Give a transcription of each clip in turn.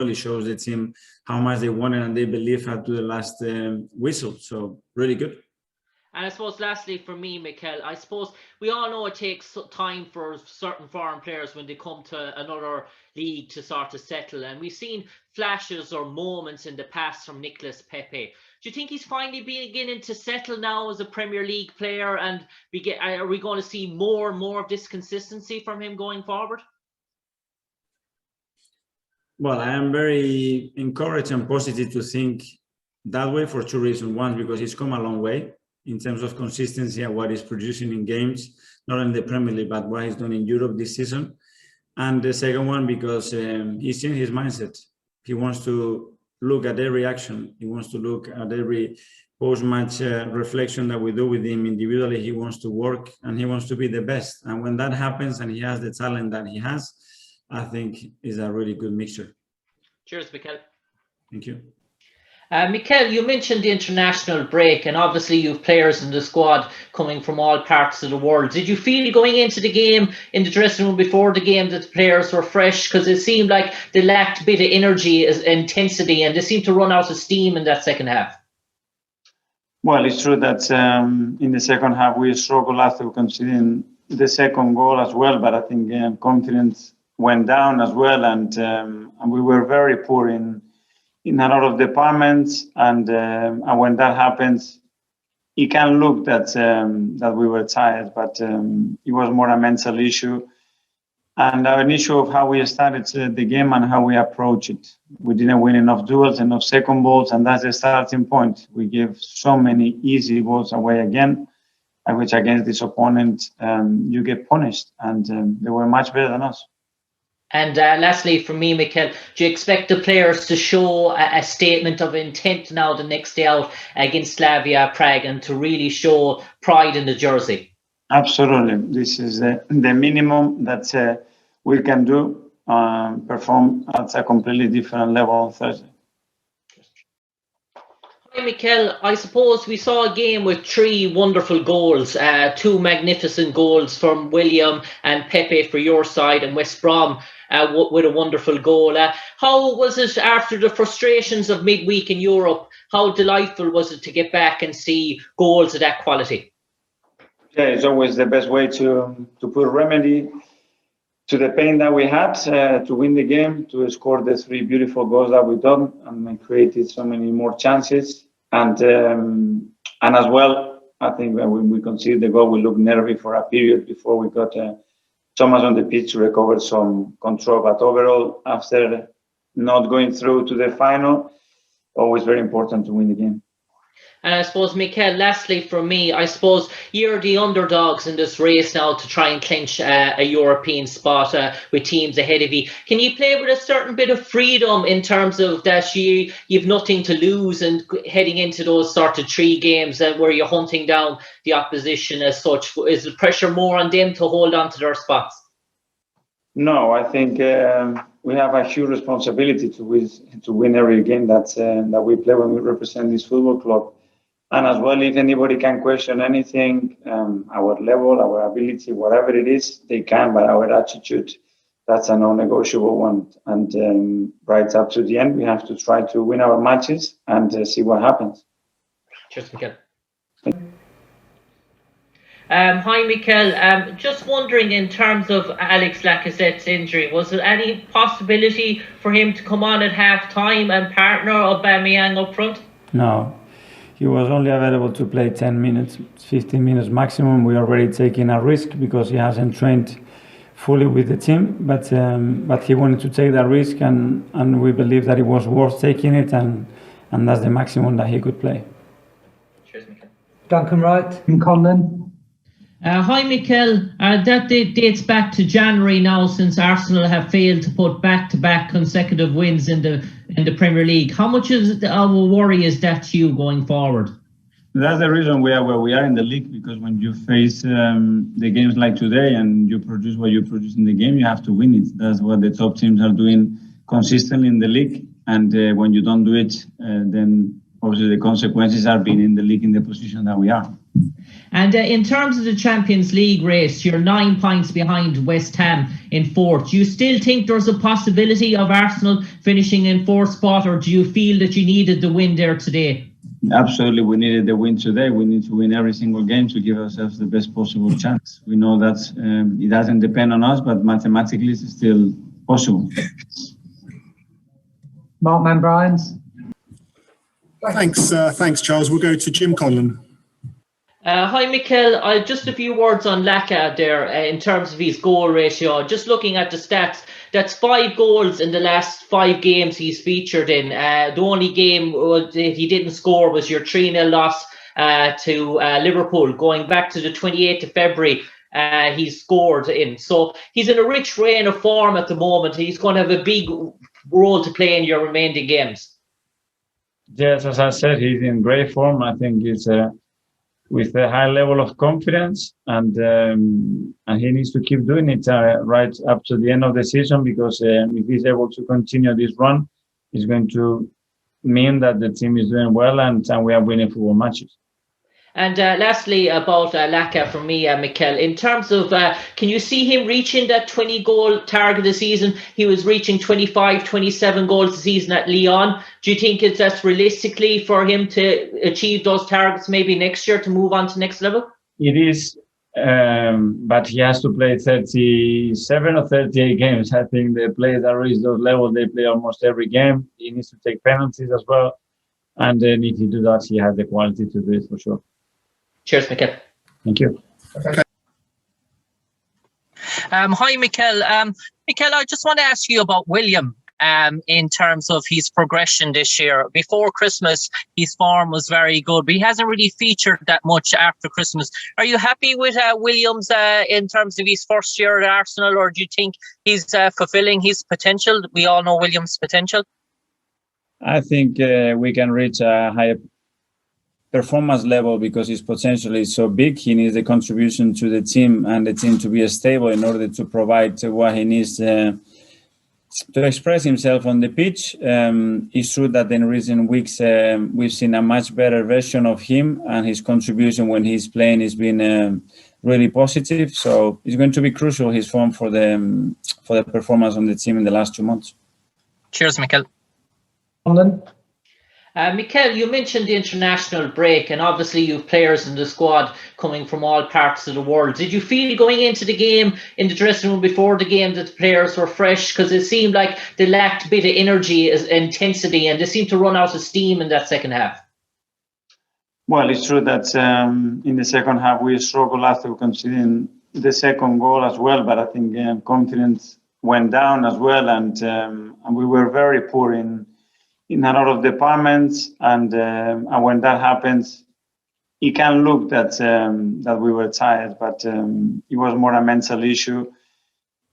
really shows the team how much they wanted and they believe up to the last whistle. So really good. And I suppose lastly for me, Mikel, I suppose we all know it takes time for certain foreign players when they come to another league to sort of settle. And we've seen flashes or moments in the past from Nicolas Pepe. Do you think he's finally beginning to settle now as a Premier League player? And are we going to see more and more of this consistency from him going forward? Well, I am very encouraged and positive to think that way for two reasons. One, because he's come a long way in terms of consistency and what he's producing in games, not in the Premier League, but what he's done in Europe this season. And the second one, because he's changed his mindset. He wants to look at every action. He wants to look at every post-match reflection that we do with him individually. He wants to work and he wants to be the best. And when that happens and he has the talent that he has, I think is a really good mixture. Cheers, Mikel. Thank you. Mikel, you mentioned the international break, and obviously you've players in the squad coming from all parts of the world. Did you feel going into the game, in the dressing room before the game, that the players were fresh? Because it seemed like they lacked a bit of energy, intensity, and they seemed to run out of steam in that second half. Well, it's true that in the second half we struggled after conceding the second goal as well, but I think confidence went down as well, and we were very poor in a lot of departments, and when that happens, it can look that we were tired, but it was more a mental issue and an issue of how we started the game and how we approach it. We didn't win enough duels, enough second balls, and that's the starting point. We gave so many easy balls away again, which against this opponent you get punished, and they were much better than us. And lastly, from me, Mikel, do you expect the players to show a statement of intent now the next day out against Slavia Prague and to really show pride in the jersey? Absolutely. This is the minimum that we can do, perform at a completely different level on Thursday. Hi, Mikel. I suppose we saw a game with three wonderful goals, two magnificent goals from William and Pepe for your side, and West Brom with a wonderful goal. How was it after the frustrations of midweek in Europe? How delightful was it to get back and see goals of that quality? Yeah, it's always the best way to put remedy to the pain that we had, to win the game, to score the three beautiful goals that we've done and created so many more chances. And as well, I think when we conceded the goal, we looked nervy for a period before we got Thomas on the pitch to recover some control. But overall, after not going through to the final, always very important to win the game. And I suppose, Mikel, lastly for me, I suppose you're the underdogs in this race now to try and clinch a European spot with teams ahead of you. Can you play with a certain bit of freedom in terms of that you've nothing to lose and heading into those sort of three games where you're hunting down the opposition as such? Is the pressure more on them to hold on to their spots? No, I think we have a huge responsibility to win every game that we play when we represent this football club. And as well, if anybody can question anything, our level, our ability, whatever it is, they can. But our attitude, that's a non-negotiable one. And right up to the end, we have to try to win our matches and see what happens. Cheers, Mikel. Hi, Mikel. Just wondering, in terms of Alex Lacazette's injury, was there any possibility for him to come on at half-time and partner Aubameyang up front? No. He was only available to play 10 minutes, 15 minutes maximum. We are already taking a risk because he hasn't trained fully with the team. But he wanted to take that risk, and we believe that it was worth taking it, and that's the maximum that he could play. Cheers, Mikel. Duncan Wright from Conlan. Hi, Mikel. That dates back to January now, since Arsenal have failed to put back-to-back consecutive wins in the Premier League. How much of a worry is that to you going forward? That's the reason we are where we are in the league, because when you face the games like today and you produce what you produce in the game, you have to win it. That's what the top teams are doing consistently in the league. And when you don't do it, then obviously the consequences are being in the league in the position that we are. And in terms of the Champions League race, you're 9 points behind West Ham in fourth. Do you still think there's a possibility of Arsenal finishing in fourth spot, or do you feel that you needed the win there today? Absolutely, we needed the win today. We need to win every single game to give ourselves the best possible chance. We know that it doesn't depend on us, but mathematically it's still possible. Mark Manbrians. Thanks, Charles. We'll go to Jim Conlan. Hi, Mikel. Just a few words on Laka there in terms of his goal ratio. Just looking at the stats, that's 5 goals in the last 5 games he's featured in. The only game that he didn't score was your 3-0 loss to Liverpool. Going back to the 28th of February, he scored in. So he's in a rich reign of form at the moment. He's going to have a big role to play in your remaining games. Yes, as I said, he's in great form. I think he's with a high level of confidence, and he needs to keep doing it right up to the end of the season, because if he's able to continue this run, it's going to mean that the team is doing well and we are winning football matches. And lastly, about Laka from me, Mikel, in terms of, can you see him reaching that 20-goal target this season? He was reaching 25, 27 goals a season at Lyon. Do you think that's realistically for him to achieve those targets maybe next year to move on to next level? It is, but he has to play 37 or 38 games. I think the players that reach those levels, they play almost every game. He needs to take penalties as well. And then if he does that, he has the quality to do it for sure. Cheers, Mikel. Thank you. Okay. Hi, Mikel. Mikel, I just want to ask you about William in terms of his progression this year. Before Christmas, his form was very good, but he hasn't really featured that much after Christmas. Are you happy with Williams in terms of his first year at Arsenal, or do you think he's fulfilling his potential? We all know Williams' potential. I think we can reach a higher performance level because his potential is so big. He needs the contribution to the team and the team to be stable in order to provide what he needs to express himself on the pitch. It's true that in recent weeks we've seen a much better version of him, and his contribution when he's playing has been really positive. So it's going to be crucial, his form, for the performance on the team in the last 2 months. Cheers, Mikel. Mikel, you mentioned the international break, and obviously you have players in the squad coming from all parts of the world. Did you feel going into the game, in the dressing room before the game, that the players were fresh? Because it seemed like they lacked a bit of energy, intensity, and they seemed to run out of steam in that second half. Well, it's true that in the second half we struggled after conceding the second goal as well, but I think confidence went down as well, and we were very poor in a lot of departments, and when that happens, it can look that we were tired, but it was more a mental issue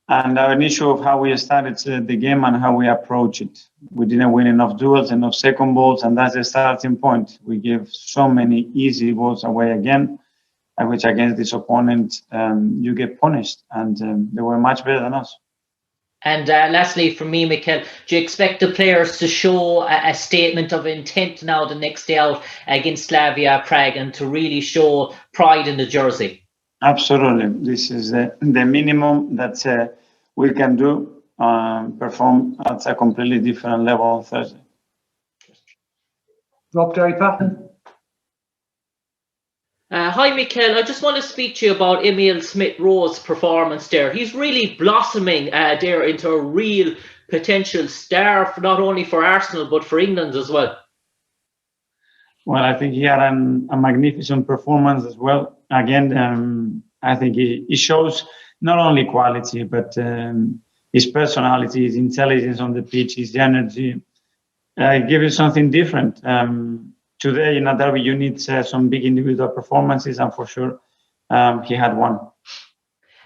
and an issue of how we started the game and how we approach it. We didn't win enough duels, enough second balls, and that's the starting point. We gave so many easy balls away again, which against this opponent you get punished, and they were much better than us. And lastly, from me, Mikel, do you expect the players to show a statement of intent now the next day out against Slavia Prague, and to really show pride in the jersey? Absolutely. This is the minimum that we can do, perform at a completely different level on Thursday. Rob Draper. Hi, Mikel. I just want to speak to you about Emil Smith-Rowe's performance there. He's really blossoming there into a real potential star, not only for Arsenal, but for England as well. Well, I think he had a magnificent performance as well. Again, I think he shows not only quality, but his personality, his intelligence on the pitch, his energy. Give you something different. Today in a derby, you need some big individual performances, and for sure, he had one.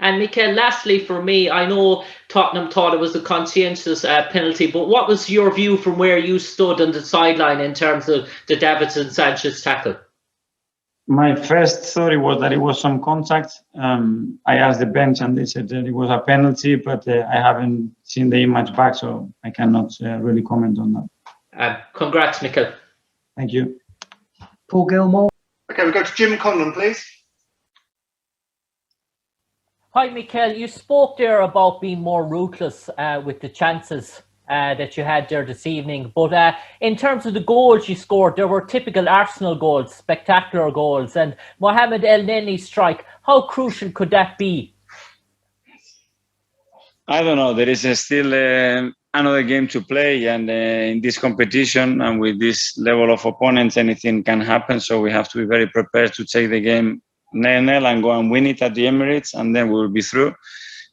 And Mikel, lastly for me, I know Tottenham thought it was a conscientious penalty, but what was your view from where you stood on the sideline in terms of the Davinson Sanchez tackle? My first thought was that it was some contact. I asked the bench and they said that it was a penalty, but I haven't seen the image back, so I cannot really comment on that. Congrats, Mikel. Thank you. Paul Gilmore. Okay, we'll go to Jim Conlan, please. Hi, Mikel. You spoke there about being more ruthless with the chances that you had there this evening. But in terms of the goals you scored, there were typical Arsenal goals, spectacular goals. And Mohamed El Nenni's strike, how crucial could that be? I don't know. There is still another game to play, and in this competition and with this level of opponents, anything can happen. So we have to be very prepared to take the game 0-0 and go and win it at the Emirates, and then we will be through.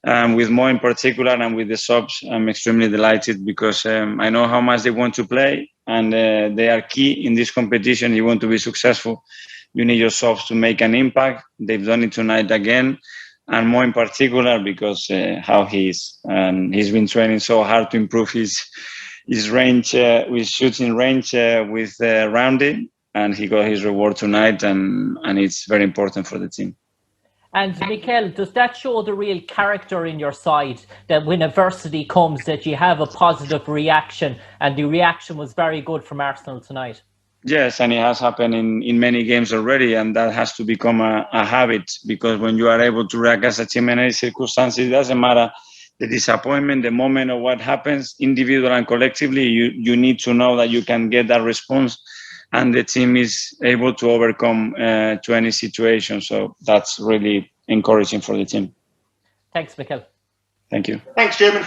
With Mo in particular and with the subs, I'm extremely delighted because I know how much they want to play, and they are key in this competition. You want to be successful, you need your subs to make an impact. They've done it tonight again. And more in particular because how he's been training so hard to improve his range, his shooting range with Roundy, and he got his reward tonight, and it's very important for the team. And Mikel, does that show the real character in your side, that when adversity comes that you have a positive reaction, and the reaction was very good from Arsenal tonight? Yes, and it has happened in many games already, and that has to become a habit, because when you are able to react as a team in any circumstances, it doesn't matter the disappointment, the moment, or what happens, individual and collectively, you need to know that you can get that response, and the team is able to overcome to any situation. So that's really encouraging for the team. Thanks, Mikel. Thank you. Thanks, Jim.